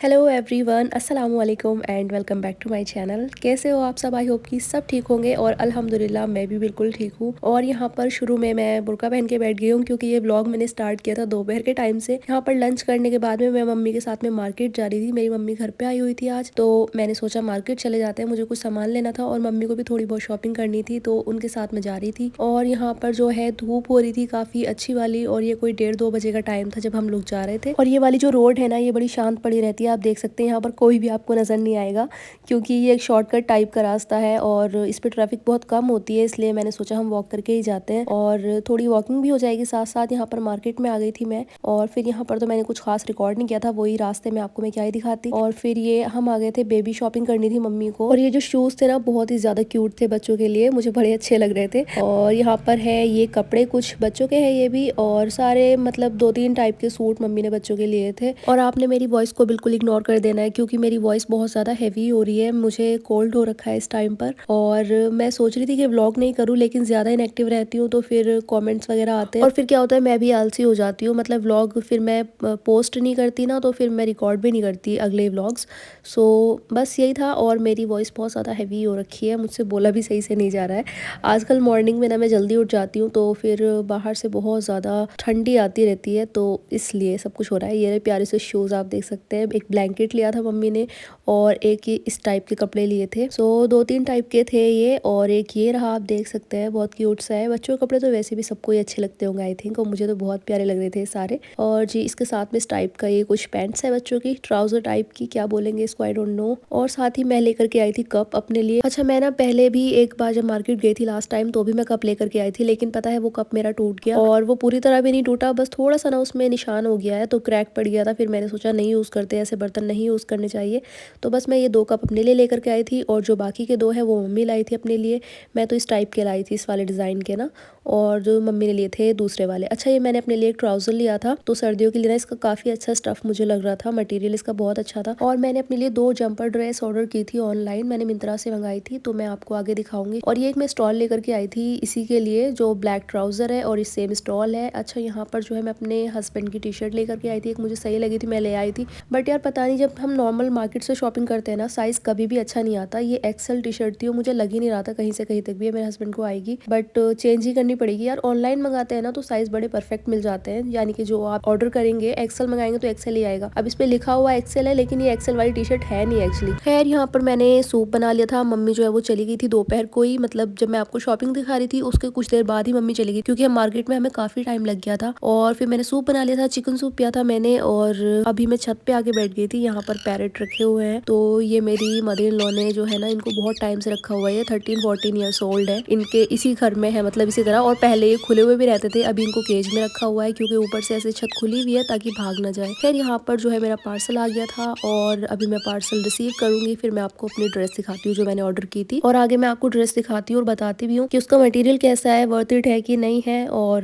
Hello everyone, अस्सलाम वालेकुम and welcome back to my channel. कैसे हो आप सब? आई होप कि सब ठीक होंगे और अल्हम्दुलिल्लाह मैं भी बिल्कुल ठीक हूँ। और यहाँ पर शुरू में मैं बुर्का पहन के बैठ गई हूँ क्योंकि ये व्लॉग मैंने स्टार्ट किया था दोपहर के टाइम से। यहाँ पर लंच करने के बाद में मैं मम्मी के साथ में मार्केट जा रही थी। मेरी मम्मी घर पे आई हुई थी आज, तो मैंने सोचा मार्केट चले जाते हैं, मुझे कुछ सामान लेना था और मम्मी को भी थोड़ी बहुत शॉपिंग करनी थी, तो उनके साथ में जा रही थी। और यहाँ पर जो है धूप हो रही थी काफ़ी अच्छी वाली, और ये कोई 1:30-2 बजे का टाइम था जब हम लोग जा रहे थे। और ये वाली जो रोड है ना, ये बड़ी शांत पड़ी रहती है। आप देख सकते हैं यहाँ पर कोई भी आपको नज़र नहीं आएगा क्योंकि ये एक शॉर्टकट टाइप का रास्ता है और इस पर ट्रैफिक बहुत कम होती है, इसलिए मैंने सोचा हम वॉक करके ही जाते हैं और थोड़ी वॉकिंग भी हो जाएगी साथ साथ। यहाँ पर मार्केट में आ गई थी मैं, और फिर यहाँ पर तो मैंने कुछ खास रिकॉर्ड नहीं किया था, वही रास्ते में आपको मैं क्या ही दिखाती। और फिर ये हम आ गए थे, बेबी शॉपिंग करनी थी मम्मी को। और ये जो शूज़ थे ना, बहुत ही ज़्यादा क्यूट थे बच्चों के लिए, मुझे बड़े अच्छे लग रहे थे। और यहाँ पर है ये कपड़े, कुछ बच्चों के हैं ये भी, और सारे मतलब 2-3 टाइप के सूट मम्मी ने बच्चों के लिए थे। और आपने मेरी वॉइस को बिल्कुल इग्नोर कर देना है क्योंकि मेरी वॉइस बहुत ज़्यादा हैवी हो रही है, मुझे कोल्ड हो रखा है इस टाइम पर। और मैं सोच रही थी कि व्लॉग नहीं करूँ, लेकिन ज़्यादा इनएक्टिव रहती हूँ तो फिर कमेंट्स वगैरह आते हैं और फिर क्या होता है, मैं भी आलसी हो जाती हूँ। मतलब व्लॉग फिर मैं पोस्ट नहीं करती ना, तो फिर मैं रिकॉर्ड भी नहीं करती अगले व्लॉग्स। सो बस यही था। और मेरी वॉइस बहुत ज़्यादा हैवी हो रखी है, मुझसे बोला भी सही से नहीं जा रहा है। आजकल मॉर्निंग में ना मैं जल्दी उठ जाती हूँ, तो फिर बाहर से बहुत ज़्यादा ठंडी आती रहती है, तो इसलिए सब कुछ हो रहा है। ये प्यारे से शूज़ आप देख सकते हैं, एक ब्लैंकेट लिया था मम्मी ने और एक ये इस टाइप के कपड़े लिए थे। सो 2-3 टाइप के थे ये, और एक ये रहा, आप देख सकते हैं बहुत क्यूट सा है। बच्चों के कपड़े तो वैसे भी सबको ही अच्छे लगते होंगे आई थिंक, और मुझे तो बहुत प्यारे लग रहे थे सारे। और जी इसके साथ में इस टाइप का ये कुछ पैंट्स है बच्चों की, ट्राउजर टाइप की, क्या बोलेंगे इसको, आई डोंट नो। और साथ ही मैं लेकर के आई थी कप अपने लिए। अच्छा, मैं ना पहले भी एक बार जब मार्केट गई थी लास्ट टाइम, तो भी मैं कप लेकर के आई थी, लेकिन पता है वो कप मेरा टूट गया। और वो पूरी तरह भी नहीं टूटा, बस थोड़ा सा ना उसमें निशान हो गया है, तो क्रैक पड़ गया था। फिर मैंने सोचा नहीं यूज़ करते, ऐसे बर्तन नहीं यूज़ करने चाहिए। तो बस मैं ये 2 कप अपने लिए लेकर के आई थी, और जो बाकी के 2 है वो मम्मी लाई थी अपने लिए। मैं तो इस टाइप के लाई थी, इस वाले डिज़ाइन के ना, और जो मम्मी ने लिए थे दूसरे वाले। अच्छा, ये मैंने अपने लिए एक ट्राउज़र लिया था, तो सर्दियों के लिए ना इसका काफ़ी अच्छा स्टफ़ मुझे लग रहा था, मटेरियल इसका बहुत अच्छा था। और मैंने अपने लिए 2 जंपर ड्रेस ऑर्डर की थी ऑनलाइन, मैंने मिंत्रा से मंगाई थी, तो मैं आपको आगे दिखाऊंगी। और ये एक मैं स्टॉल लेकर के आई थी इसी के लिए, जो ब्लैक ट्राउज़र है और इस सेम स्टॉल है। अच्छा, यहाँ पर जो है मैं अपने हस्बैंड की टी शर्ट लेकर के आई थी, एक मुझे सही लगी थी, मैं ले आई थी। बट यार पता नहीं, जब हम नॉर्मल मार्केट से शॉपिंग करते हैं ना, साइज़ कभी भी अच्छा नहीं आता। ये एक्सेल टी शर्ट थी और मुझे लग ही नहीं रहा था कहीं से कहीं तक भी मेरे हस्बैंड को आएगी, बट चेंज ही करनी पड़ेगी यार। ऑनलाइन मंगाते हैं ना तो साइज़ बड़े परफेक्ट मिल जाते हैं, यानी कि जो आप ऑर्डर करेंगे एक्सेल मंगाएंगे तो एक्सेल ही आएगा। अब इस पे लिखा हुआ एक्सेल है, लेकिन ये एक्सेल वाली टी शर्ट है नहीं एक्चुअली। खैर, यहाँ पर मैंने सूप बना लिया था। मम्मी जो है वो चली गई थी दोपहर को ही, मतलब जब मैं आपको शॉपिंग दिखा रही थी उसके कुछ देर बाद ही मम्मी चली गई, क्योंकि हम मार्केट में हमें काफ़ी टाइम लग गया था। और फिर मैंने सूप बना लिया था, चिकन सूप पिया था मैंने, और अभी मैं छत पे आके बैठ गई थी। यहाँ पर पैरेट रखे हुए हैं, तो ये मेरी मदर इन लॉ ने जो है ना, इनको बहुत टाइम से रखा हुआ है। 13-14 ईयर्स ओल्ड है, इनके इसी घर में है, मतलब इसी तरह। और पहले ये खुले हुए भी रहते थे, अभी इनको केज में रखा हुआ है क्योंकि ऊपर से ऐसे छत खुली हुई है ताकि भाग ना जाए। खैर, यहाँ पर जो है मेरा पार्सल आ गया था, और अभी मैं पार्सल रिसीव करूंगी, फिर मैं आपको अपनी ड्रेस दिखाती हूँ जो मैंने ऑर्डर की थी, और आगे मैं आपको ड्रेस दिखाती हूँ और बताती भी हूँ कि उसका मटेरियल कैसा है, वर्थ इट है कि नहीं है। और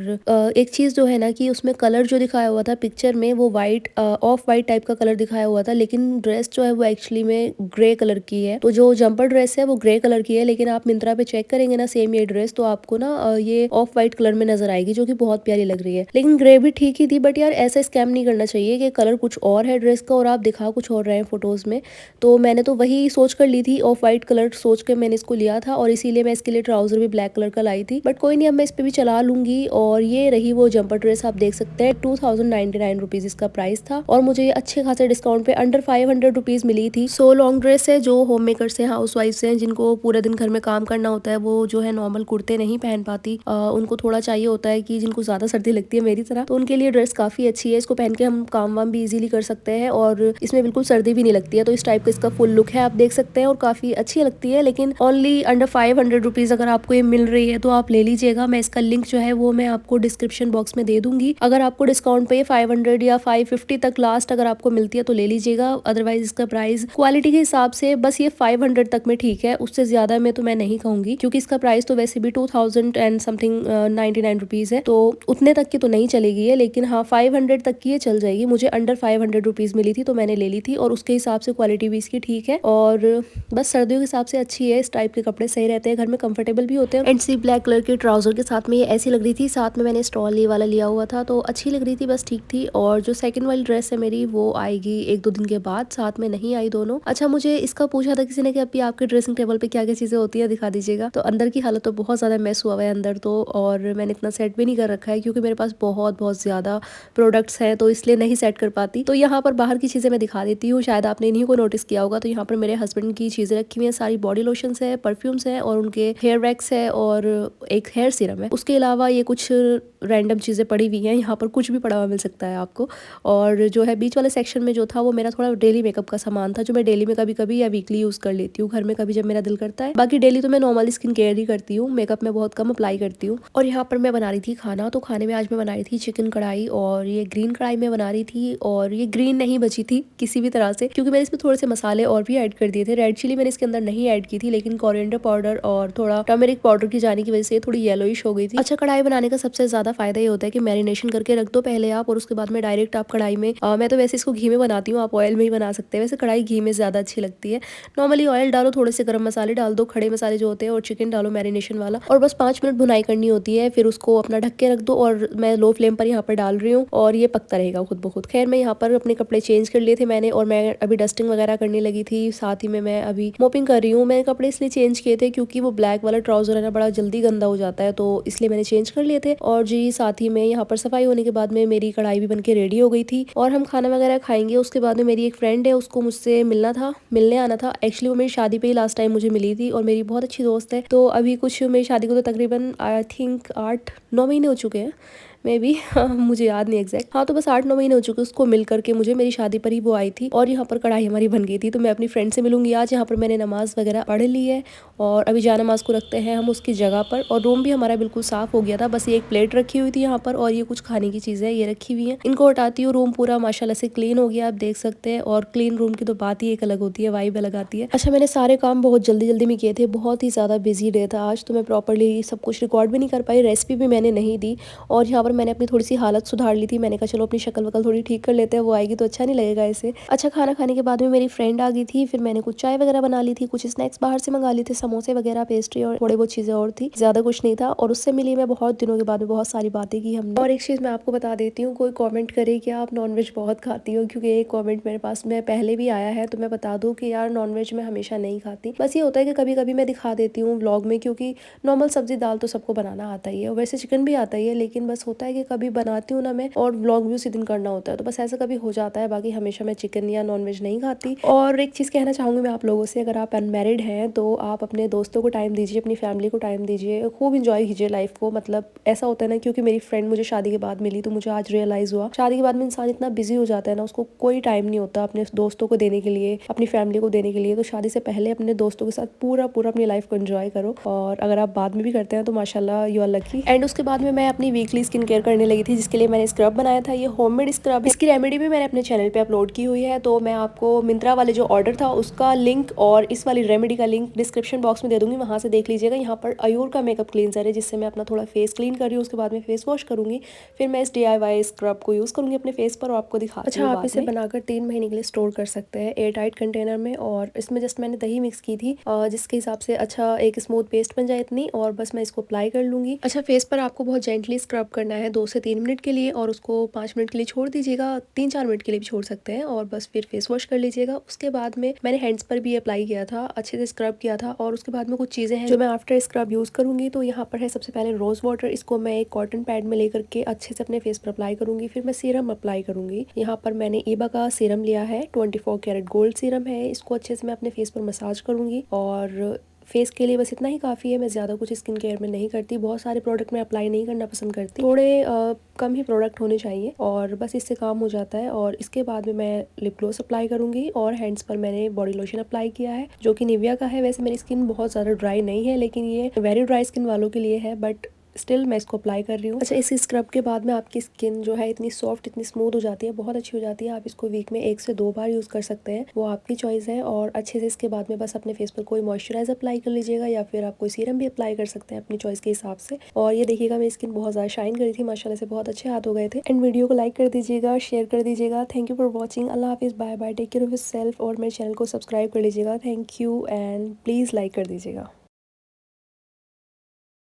एक चीज जो है ना, कि उसमें कलर जो दिखाया हुआ था पिक्चर में, वो वाइट, ऑफ वाइट टाइप का कलर दिखाया हुआ था, लेकिन ड्रेस जो है वो एक्चुअली में ग्रे कलर की है। तो जो जंपर ड्रेस है वो ग्रे कलर की है, लेकिन आप मिंत्रा पे चेक करेंगे ना सेम ये ड्रेस, तो आपको ना ये ऑफ वाइट कलर में नजर आएगी, जो कि बहुत प्यारी लग रही है। लेकिन ग्रे भी ठीक ही थी, बट यार ऐसा स्कैम नहीं करना चाहिए कि कलर कुछ और है ड्रेस का और आप दिखा कुछ और रहे हैं फोटोज में। तो मैंने तो वही सोच कर ली थी, ऑफ वाइट कलर सोच के मैंने इसको लिया था, और इसीलिए मैं इसके लिए ट्राउजर भी ब्लैक कलर का लाई थी। बट कोई नहीं, अब मैं इस पे भी चला लूंगी। और ये रही वो जंपर ड्रेस, आप देख सकते हैं 2099 रुपीज इसका प्राइस था, और मुझे ये अच्छे खासे डिस्काउंट पे अंडर 500 रुपीज मिली थी। सो लॉन्ग ड्रेस है, जो होम मेकर्स हैं, हाउस वाइफ्स हैं, जिनको पूरे दिन घर में काम करना होता है, वो जो है नॉर्मल कुर्ते नहीं पहन पाती, उनको थोड़ा चाहिए होता है कि जिनको ज्यादा सर्दी लगती है मेरी तरह, तो उनके लिए ड्रेस काफी अच्छी है। इसको पहन के हम काम वाम भी इजीली कर सकते हैं, और इसमें बिल्कुल सर्दी भी नहीं लगती है। तो इस टाइप का इसका फुल लुक है, आप देख सकते हैं, और काफी अच्छी लगती है। लेकिन ओनली अंडर 500 रुपीज अगर आपको ये मिल रही है तो आप ले लीजिएगा। मैं इसका लिंक जो है वो मैं आपको डिस्क्रिप्शन बॉक्स में दे दूंगी। अगर आपको डिस्काउंट पे 500 या 550 तक लास्ट अगर आपको मिलती है तो ले लीजिएगा, अदरवाइज इसका प्राइस क्वालिटी के हिसाब से बस ये 500 तक में ठीक है, उससे ज्यादा में तो मैं नहीं कहूंगी, क्योंकि इसका प्राइस तो वैसे भी 2000 एंड समथिंग समथिंग 99 रुपीज़ है, तो उतने तक की तो नहीं चलेगी है, लेकिन हाँ 500 तक की ये चल जाएगी। मुझे अंडर 500 रुपीज़ मिली थी तो मैंने ले ली थी, और उसके हिसाब से क्वालिटी भी इसकी ठीक है, और बस सर्दियों के हिसाब से अच्छी है। इस टाइप के कपड़े सही रहते हैं, घर में कंफर्टेबल भी होते हैं। एंड सी ब्लैक कलर के ट्राउजर के साथ में ये ऐसी लग रही थी, साथ में मैंने स्टॉल ये वाला लिया हुआ था तो अच्छी लग रही थी, बस ठीक थी। और जो सेकंड वाली ड्रेस है मेरी वो आएगी 1-2 दिन के बाद, साथ में नहीं आई दोनों। अच्छा, मुझे इसका पूछा था किसी ने कि अभी आपके ड्रेसिंग टेबल पे क्या क्या चीजें होती है, दिखा दीजिएगा। तो अंदर की हालत तो बहुत ज्यादा मैस हुआ हुआ है अंदर तो, और मैंने इतना सेट भी नहीं कर रखा है क्योंकि मेरे पास बहुत ज्यादा प्रोडक्ट्स हैं, तो इसलिए नहीं सेट कर पाती। तो यहाँ पर बाहर की चीजें मैं दिखा देती हूँ, शायद आपने इन्हीं को नोटिस किया होगा। तो यहाँ पर मेरे हस्बैंड की चीजें रखी हुई हैं, सारी बॉडी लोशंस है, परफ्यूम्स है, और उनके हेयर वैक्स है, और एक हेयर सीरम है। उसके अलावा ये कुछ रैंडम चीजें पड़ी हुई हैं, यहाँ पर कुछ भी पड़ा हुआ मिल सकता है आपको। और जो है बीच वाले सेक्शन में जो था वो मेरा थोड़ा डेली मेकअप का सामान था, जो मैं डेली में कभी कभी या वीकली यूज कर लेती हूँ घर में, कभी जब मेरा दिल करता है। बाकी डेली तो मैं नॉर्मली स्किन केयर ही करती हूँ, मेकअप में बहुत कम अप्लाई करती हूँ। और यहाँ पर मैं बना रही थी खाना, तो खाने में आज मैं बना रही थी चिकन कढ़ाई, और ये ग्रीन कढ़ाई में बना रही थी, और ये ग्रीन नहीं बची थी किसी भी तरह से, क्योंकि मैंने इसमें थोड़े से मसाले और भी ऐड कर दिए थे। रेड चिली मैंने इसके अंदर नहीं ऐड की थी, लेकिन कोरिएंडर पाउडर और थोड़ा टर्मरिक पाउडर की जाने की वजह से थोड़ी येलोइश हो गई थी। अच्छा, कढ़ाई बनाने का सबसे ज्यादा फायदा ये होता है कि मैरिनेशन करके रख दो पहले आप, और उसके बाद में डायरेक्ट आप कढ़ाई में, मैं तो वैसे इसको घी में बनाती हूँ, आप ऑयल में ही बना सकते हैं। वैसे कढ़ाई घी में ज्यादा अच्छी लगती है। नॉर्मली ऑयल डालो, थोड़े से गर्म मसाले डाल दो, खड़े मसाले जो होते हैं, और चिकन डालो मैरिनेशन वाला, और बस 5 मिनट भुनाई करनी होती है। फिर उसको अपना ढक के रख दो, और मैं लो फ्लेम पर यहाँ पर डाल रही हूँ, और ये पकता रहेगा खुद ब खुद। खैर, मैं यहाँ पर अपने कपड़े चेंज कर लिए थे मैंने, और मैं अभी डस्टिंग वगैरह करने लगी थी, साथ ही में मैं अभी मोपिंग कर रही हूँ। मैंने कपड़े इसलिए चेंज किए थे क्योंकि वो ब्लैक वाला ट्राउजर है ना, बड़ा जल्दी गंदा हो जाता है, तो इसलिए मैंने चेंज कर लिए थे। और जी, साथ ही में यहाँ पर सफाई होने के बाद में मेरी कढ़ाई भी बनके रेडी हो गई थी, और हम खाना वगैरह खाएंगे। उसके बाद में मेरी एक फ्रेंड है, उसको मुझसे मिलने आना था। एक्चुअली वो मेरी शादी पे ही लास्ट टाइम मुझे मिली थी, और मेरी बहुत अच्छी दोस्त है। तो अभी कुछ मेरी शादी को तो तकरीबन आई थिंक 8-9 महीने हो चुके हैं, मे बी मुझे याद नहीं एग्जैक्ट। हाँ, तो बस 8-9 महीने हो चुके उसको मिल करके मुझे। मेरी शादी पर ही वो आई थी, और यहाँ पर कढ़ाई हमारी बन गई थी। तो मैं अपनी फ्रेंड से मिलूंगी आज। यहाँ पर मैंने नमाज वगैरह पढ़ ली है, और अभी जा नमाज को रखते हैं हम उसकी जगह पर। और रूम भी हमारा बिल्कुल साफ हो गया था, बस ये एक प्लेट रखी हुई थी यहाँ पर, और ये कुछ खाने की चीजें ये रखी हुई है, इनको हटाती हूँ। रूम पूरा माशाल्लाह से क्लीन हो गया, आप देख सकते हैं। और क्लीन रूम की तो बात ही एक अलग होती है, वाइब अलग आती है। अच्छा, मैंने सारे काम बहुत जल्दी जल्दी में किए थे, बहुत ही ज्यादा बिजी डे था आज, तो मैं प्रॉपरली सब कुछ रिकॉर्ड भी नहीं कर पाई, रेसिपी भी मैंने नहीं दी। और यहाँ पर मैंने अपनी थोड़ी सी हालत सुधार ली थी। मैंने कहा चलो अपनी शक्ल वकल थोड़ी ठीक कर लेते हैं, वो आएगी तो अच्छा नहीं लगेगा ऐसे। अच्छा, खाना खाने के बाद में मेरी फ्रेंड आ गई थी, फिर मैंने कुछ चाय वगैरह बना ली थी, कुछ स्नैक्स बाहर से मंगा ली थे, समोसे वगैरह, पेस्ट्री और थोड़ी बहुत चीजें और थी, ज्यादा कुछ नहीं था। और उससे मिली मैं बहुत दिनों के बाद में, बहुत सारी बातें की हमने। और एक चीज मैं आपको बता देती हूँ, कोई कॉमेंट करे कि आप नॉनवेज बहुत खाती हो, क्योंकि एक कॉमेंट मेरे पास में पहले भी आया है, तो मैं बता दूँ कि यार नॉनवेज मैं हमेशा नहीं खाती। बस ये होता है कि कभी कभी मैं दिखा देती हूँ व्लॉग में, क्योंकि नॉर्मल सब्जी दाल तो सबको बनाना आता ही है, वैसे चिकन भी आता ही है, लेकिन बस होता है कि कभी बनाती हूँ ना मैं, और व्लॉग भी उसी दिन करना होता है, तो बस ऐसा कभी हो जाता है। बाकी हमेशा मैं चिकन या नॉनवेज नहीं खाती। और एक चीज़ कहना चाहूँगी मैं आप लोगों से, अगर आप अनमैरिड हैं तो आप अपने दोस्तों को टाइम दीजिए, अपनी फैमिली को टाइम दीजिए, खूब इंजॉय कीजिए लाइफ को। मतलब ऐसा होता है ना, क्योंकि मेरी फ्रेंड मुझे शादी के बाद मिली, तो मुझे आज रियलाइज़ हुआ, शादी के बाद में इंसान इतना बिजी हो जाता है ना, उसको कोई टाइम नहीं होता अपने दोस्तों को देने के लिए, अपनी फैमिली को देने के लिए। तो शादी से पहले अपने दोस्तों के साथ पूरा अपनी लाइफ को एंजॉय करो, और अगर आप बाद में भी करते हैं तो माशाल्लाह यू आर लकी। एंड उसके बाद में मैं अपनी वीकली स्किन केयर करने लगी थी, जिसके लिए मैंने स्क्रब बनाया था। ये होममेड स्क्रब, इसकी रेमेडी भी मैंने अपने चैनल पे अपलोड की हुई है, तो मैं आपको मिंत्रा वाले जो ऑर्डर था उसका लिंक और इस वाली रेमेडी का लिंक डिस्क्रिप्शन बॉक्स में दे दूंगी, वहां से देख लीजिएगा। यहाँ पर अयूर का मेकअप क्लींजर है, जिससे मैं अपना थोड़ा फेस क्लीन कर रही हूँ, उसके बाद में फेस वॉश करूंगी, फिर मैं इस DIY स्क्रब को यूज करूंगी अपने फेस पर, और आपको दिखा। अच्छा, आप इसे बनाकर 3 महीने के लिए स्टोर कर सकते हैं एयर टाइट कंटेनर में। और इसमें जस्ट मैंने दही मिक्स की थी, जिसके हिसाब से अच्छा एक स्मूथ पेस्ट बन जाए इतनी, और बस मैं इसको अप्लाई कर लूंगी। अच्छा, फेस पर आपको बहुत जेंटली स्क्रब करना है 2 से 3 मिनट के लिए, और उसको 5 मिनट के लिए छोड़ दीजिएगा, 3-4 मिनट के लिए भी छोड़ सकते हैं, और बस फिर फेस वॉश कर लीजिएगा। उसके बाद में मैंने हैंड्स पर भी अप्लाई किया था, अच्छे से स्क्रब किया था। और उसके बाद में कुछ चीजें हैं जो मैं आफ्टर स्क्रब यूज करूंगी। तो यहाँ पर है सबसे पहले रोज वाटर, इसको मैं एक कॉटन पैड में लेकर के अच्छे से अपने फेस पर अप्लाई करूंगी। फिर मैं सीरम अप्लाई करूंगी। यहाँ पर मैंने ईबा का सीरम लिया है, 24 कैरेट गोल्ड सीरम है, इसको अच्छे से मैं अपने फेस पर मसाज करूंगी। और फेस के लिए बस इतना ही काफ़ी है, मैं ज़्यादा कुछ स्किन केयर में नहीं करती, बहुत सारे प्रोडक्ट मैं अप्लाई नहीं करना पसंद करती, थोड़े कम ही प्रोडक्ट होने चाहिए, और बस इससे काम हो जाता है। और इसके बाद में मैं लिप ग्लोस अप्लाई करूंगी, और हैंड्स पर मैंने बॉडी लोशन अप्लाई किया है, जो कि निविया का है। वैसे मेरी स्किन बहुत ज़्यादा ड्राई नहीं है, लेकिन ये वेरी ड्राई स्किन वालों के लिए है, बट स्टिल मैं इसको अप्लाई कर रही हूँ। अच्छा, इस स्क्रब के बाद में आपकी स्किन जो है इतनी सॉफ्ट, इतनी स्मूथ हो जाती है, बहुत अच्छी हो जाती है। आप इसको वीक में 1 से 2 बार यूज़ कर सकते हैं, वो आपकी चॉइस है। और अच्छे से इसके बाद में बस अपने फेस पर कोई मॉइस्चराइजर अप्लाई कर लीजिएगा या फिर आप कोई सीरम भी अप्लाई कर सकते हैं अपनी चॉइस के हिसाब से। और ये देखिएगा मेरी स्किन बहुत ज़्यादा शाइन करी थी, माशाल्लाह से बहुत अच्छे हाथ हो गए थे। एंड वीडियो को लाइक कर दीजिएगा, शेयर कर दीजिएगा। Thank you for watching. अल्लाह हाफिज़, bye bye, take care of yourself. और मेरे चैनल को सब्सक्राइब कर लीजिएगा। Thank you and please like कर दीजिएगा।